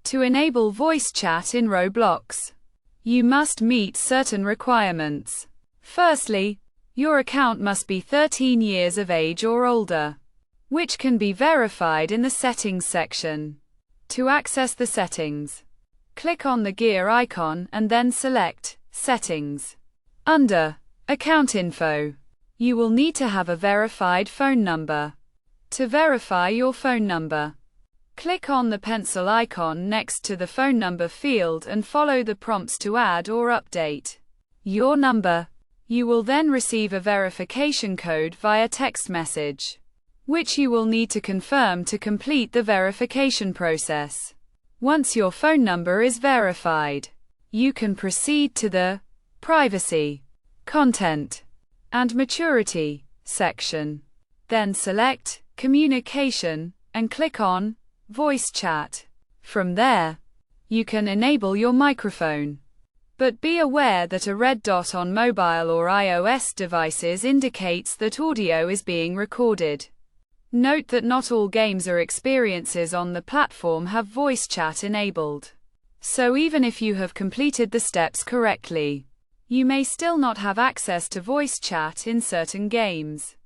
To enable voice chat in Roblox, you must meet certain requirements. Firstly, your account must be 13 years of age or older, which can be verified in the settings section. To access the settings, click on the gear icon and then select Settings. Under Account Info, you will need to have a verified phone number. To verify your phone number, click on the pencil icon next to the phone number field and follow the prompts to add or update your number. You will then receive a verification code via text message, which you will need to confirm to complete the verification process. Once your phone number is verified, you can proceed to the Privacy, Content, and Maturity section. Then select Communication and click on Voice Chat. From there, you can enable your microphone. But be aware that a red dot on mobile or iOS devices indicates that audio is being recorded. Note that not all games or experiences on the platform have voice chat enabled. So even if you have completed the steps correctly, you may still not have access to voice chat in certain games.